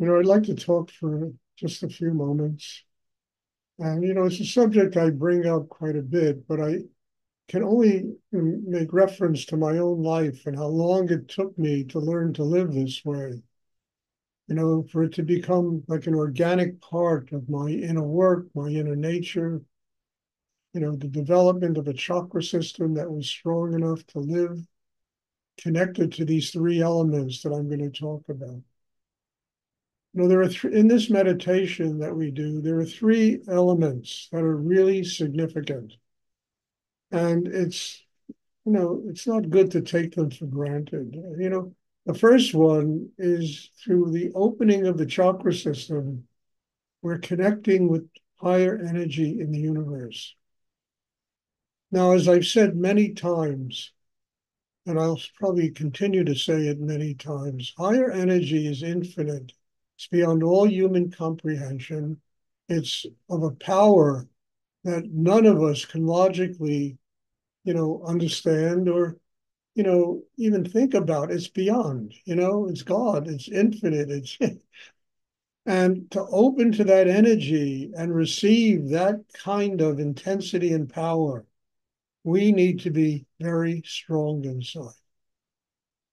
I'd like to talk for just a few moments. And, it's a subject I bring up quite a bit, but I can only make reference to my own life and how long it took me to learn to live this way. For it to become like an organic part of my inner work, my inner nature, the development of a chakra system that was strong enough to live connected to these three elements that I'm going to talk about. There are in this meditation that we do, there are three elements that are really significant. And it's not good to take them for granted. The first one is through the opening of the chakra system, we're connecting with higher energy in the universe. Now, as I've said many times, and I'll probably continue to say it many times, higher energy is infinite. It's beyond all human comprehension. It's of a power that none of us can logically, understand or, even think about. It's beyond, it's God, it's infinite. And to open to that energy and receive that kind of intensity and power, we need to be very strong inside.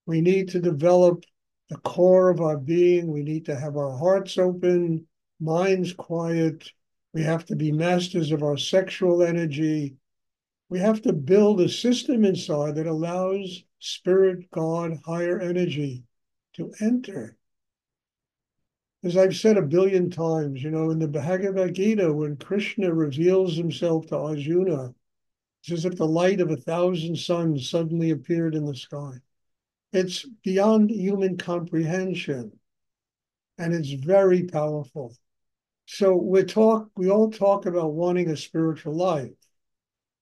We need to develop the core of our being. We need to have our hearts open, minds quiet. We have to be masters of our sexual energy. We have to build a system inside that allows spirit, God, higher energy to enter. As I've said a billion times, in the Bhagavad Gita, when Krishna reveals himself to Arjuna, it's as if the light of 1,000 suns suddenly appeared in the sky. It's beyond human comprehension, and it's very powerful. So we all talk about wanting a spiritual life.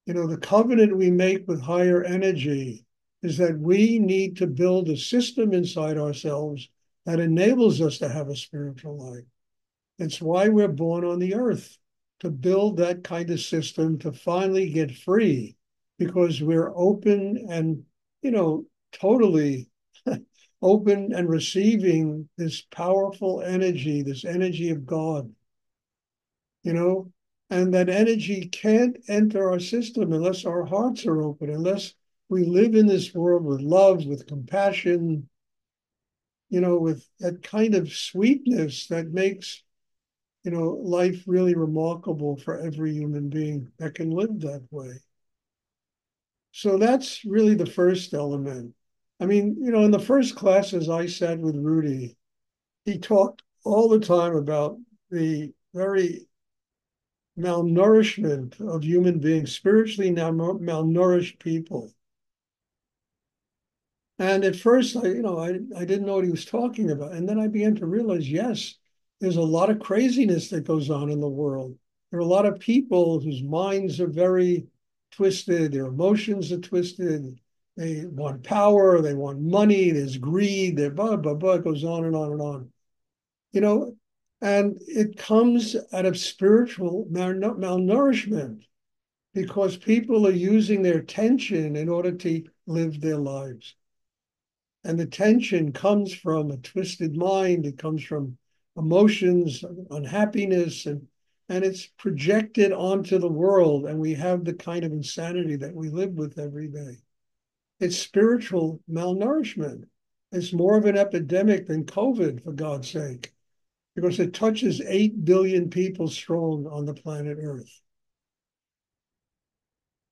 The covenant we make with higher energy is that we need to build a system inside ourselves that enables us to have a spiritual life. It's why we're born on the earth, to build that kind of system, to finally get free, because we're open and, totally open and receiving this powerful energy, this energy of God, you know, and that energy can't enter our system unless our hearts are open, unless we live in this world with love, with compassion, with that kind of sweetness that makes, life really remarkable for every human being that can live that way. So that's really the first element. I mean, in the first classes I sat with Rudy, he talked all the time about the very malnourishment of human beings, spiritually malnourished people. And at first, I didn't know what he was talking about. And then I began to realize, yes, there's a lot of craziness that goes on in the world. There are a lot of people whose minds are very twisted, their emotions are twisted. They want power, they want money, there's greed, there blah, blah, blah, it goes on and on and on. You know, and it comes out of spiritual malnourishment because people are using their tension in order to live their lives. And the tension comes from a twisted mind. It comes from emotions, unhappiness, and it's projected onto the world. And we have the kind of insanity that we live with every day. It's spiritual malnourishment. It's more of an epidemic than COVID, for God's sake, because it touches 8 billion people strong on the planet Earth.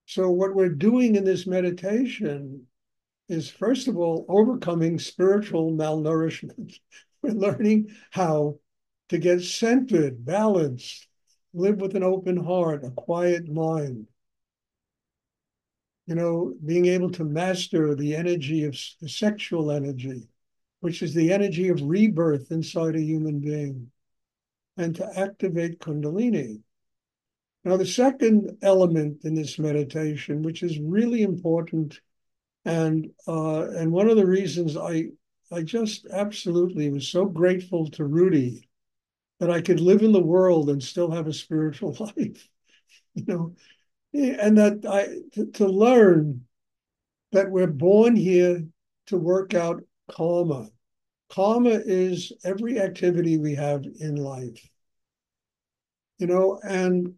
So what we're doing in this meditation is, first of all, overcoming spiritual malnourishment. We're learning how to get centered, balanced, live with an open heart, a quiet mind. Being able to master the energy of the sexual energy, which is the energy of rebirth inside a human being, and to activate kundalini. Now, the second element in this meditation, which is really important, and one of the reasons I just absolutely was so grateful to Rudy that I could live in the world and still have a spiritual life, and that to learn that we're born here to work out karma. Karma is every activity we have in life, and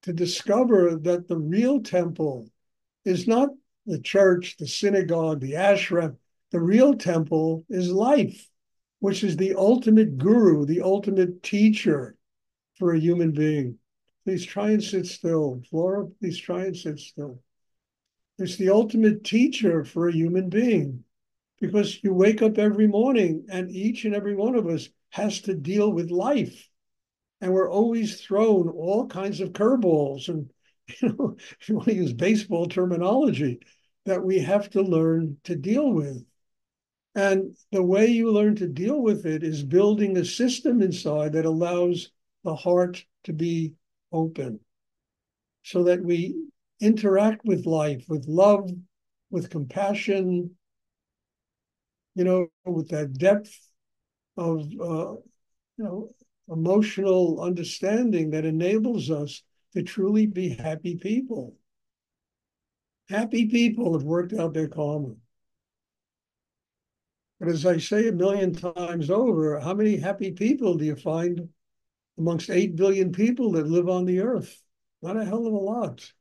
to discover that the real temple is not the church, the synagogue, the ashram. The real temple is life, which is the ultimate guru, the ultimate teacher for a human being. Please try and sit still. Flora, please try and sit still. It's the ultimate teacher for a human being because you wake up every morning and each and every one of us has to deal with life. And we're always thrown all kinds of curveballs. And, if you want to use baseball terminology, that we have to learn to deal with. And the way you learn to deal with it is building a system inside that allows the heart to be open so that we interact with life with love, with compassion, with that depth of emotional understanding that enables us to truly be happy people. Happy people have worked out their karma. But as I say a million times over, how many happy people do you find amongst 8 billion people that live on the earth? Not a hell of a lot.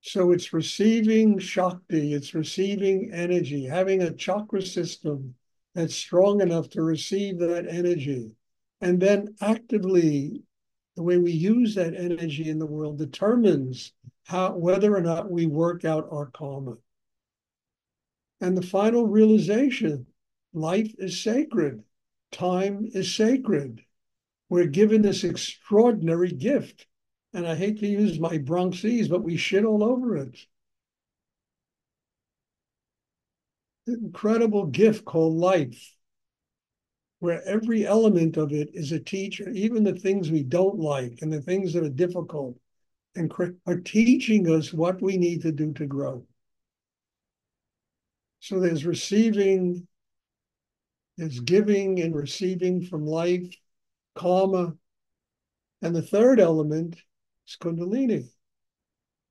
So it's receiving Shakti, it's receiving energy, having a chakra system that's strong enough to receive that energy. And then actively, the way we use that energy in the world determines whether or not we work out our karma. And the final realization, life is sacred. Time is sacred. We're given this extraordinary gift. And I hate to use my Bronxese, but we shit all over it. An incredible gift called life, where every element of it is a teacher, even the things we don't like and the things that are difficult and are teaching us what we need to do to grow. So there's receiving, there's giving and receiving from life, karma. And the third element is kundalini,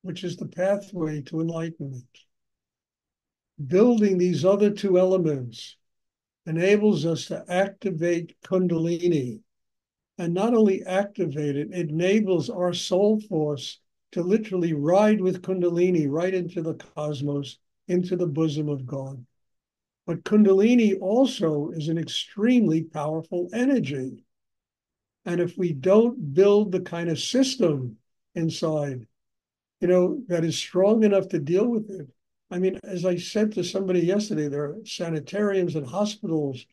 which is the pathway to enlightenment. Building these other two elements enables us to activate kundalini. And not only activate it, it enables our soul force to literally ride with kundalini right into the cosmos, into the bosom of God. But kundalini also is an extremely powerful energy. And if we don't build the kind of system inside, that is strong enough to deal with it. I mean, as I said to somebody yesterday, there are sanitariums and hospitals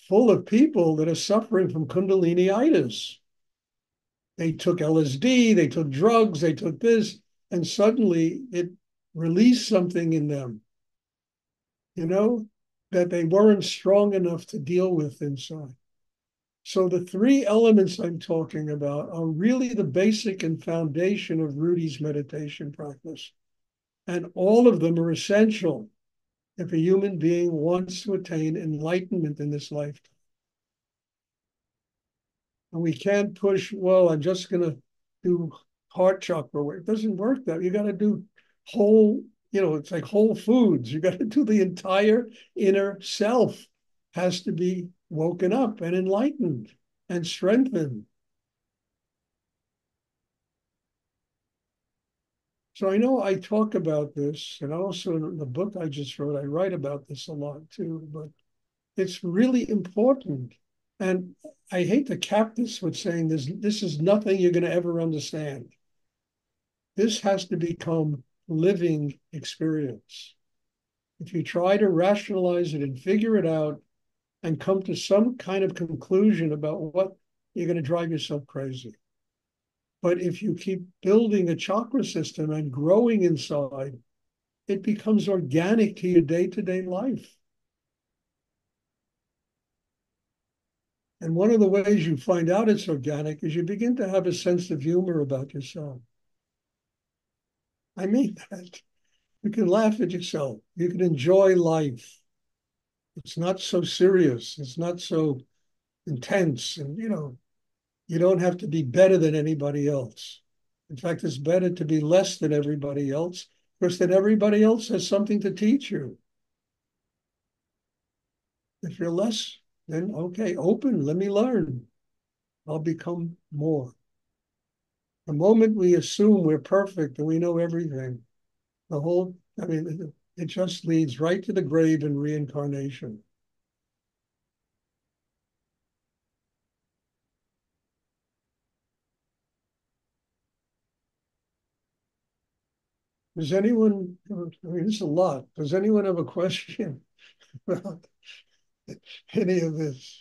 full of people that are suffering from kundalini-itis. They took LSD, they took drugs, they took this, and suddenly it released something in them, that they weren't strong enough to deal with inside. So the three elements I'm talking about are really the basic and foundation of Rudy's meditation practice. And all of them are essential if a human being wants to attain enlightenment in this lifetime. And we can't push, well, I'm just going to do heart chakra work. It doesn't work that. You got to do whole, it's like whole foods. You got to do the entire inner self has to be woken up and enlightened and strengthened. So I know I talk about this, and also in the book I just wrote, I write about this a lot too, but it's really important. And I hate to cap this with saying this is nothing you're going to ever understand. This has to become living experience. If you try to rationalize it and figure it out and come to some kind of conclusion about what, you're going to drive yourself crazy. But if you keep building a chakra system and growing inside, it becomes organic to your day-to-day life. And one of the ways you find out it's organic is you begin to have a sense of humor about yourself. I mean that. You can laugh at yourself. You can enjoy life. It's not so serious. It's not so intense. And, you don't have to be better than anybody else. In fact, it's better to be less than everybody else, because then everybody else has something to teach you. If you're less, then okay, open, let me learn. I'll become more. The moment we assume we're perfect and we know everything, I mean, it just leads right to the grave and reincarnation. Does anyone, I mean, it's a lot. Does anyone have a question about any of this?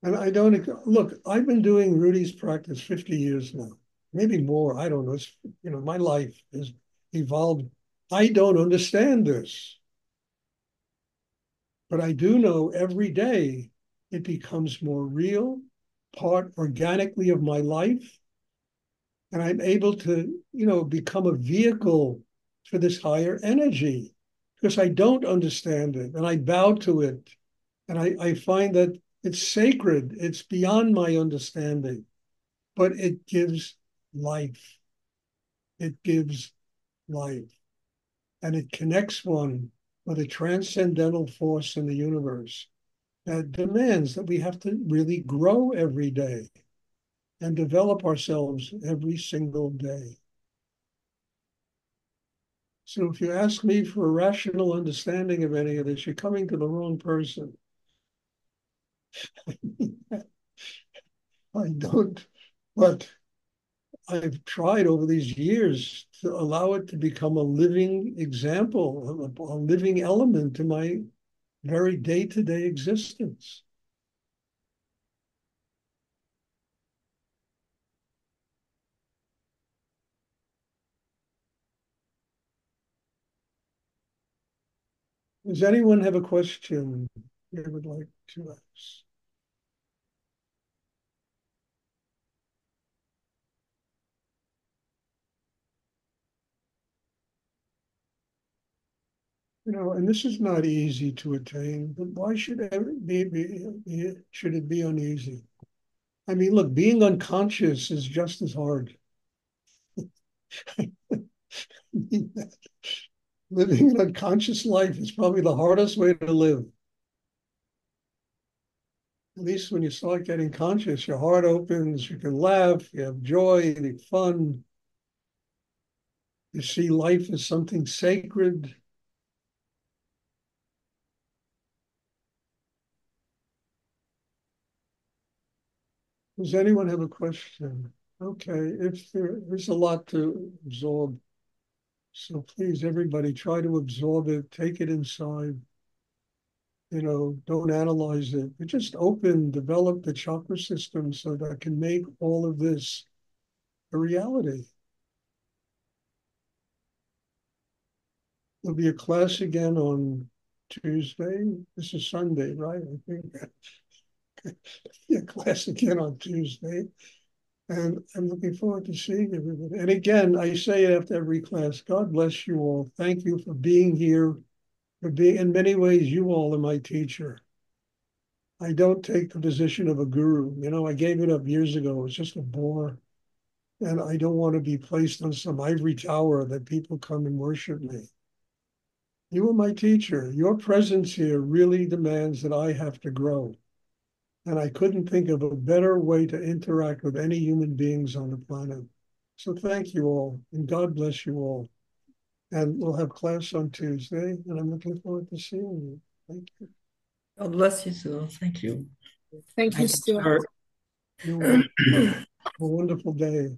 And I don't look, I've been doing Rudy's practice 50 years now, maybe more. I don't know. It's, my life has evolved. I don't understand this, but I do know every day it becomes more real, part organically of my life. And I'm able to, become a vehicle for this higher energy because I don't understand it and I bow to it. And I find that it's sacred, it's beyond my understanding, but it gives life. It gives life. And it connects one with a transcendental force in the universe that demands that we have to really grow every day and develop ourselves every single day. So if you ask me for a rational understanding of any of this, you're coming to the wrong person. I don't, but I've tried over these years to allow it to become a living example, a living element in my very day-to-day existence. Does anyone have a question they would like to ask? And this is not easy to attain, but why should should it be uneasy? I mean, look, being unconscious is just as hard. Living an unconscious life is probably the hardest way to live. At least when you start getting conscious, your heart opens, you can laugh, you have joy, you have fun. You see life as something sacred. Does anyone have a question? Okay, if there's a lot to absorb, so please, everybody, try to absorb it, take it inside. Don't analyze it, but just open, develop the chakra system so that can make all of this a reality. There'll be a class again on Tuesday. This is Sunday, right? I think. Yeah, class again on Tuesday. And I'm looking forward to seeing everybody. And again, I say it after every class, God bless you all. Thank you for being here, for being, in many ways, you all are my teacher. I don't take the position of a guru. I gave it up years ago. It's just a bore. And I don't want to be placed on some ivory tower that people come and worship me. You are my teacher. Your presence here really demands that I have to grow. And I couldn't think of a better way to interact with any human beings on the planet. So thank you all, and God bless you all. And we'll have class on Tuesday, and I'm looking forward to seeing you. Thank you. God bless you too. Thank you. Thank you, Thank you, Stuart. sir. You're welcome. Have a wonderful day.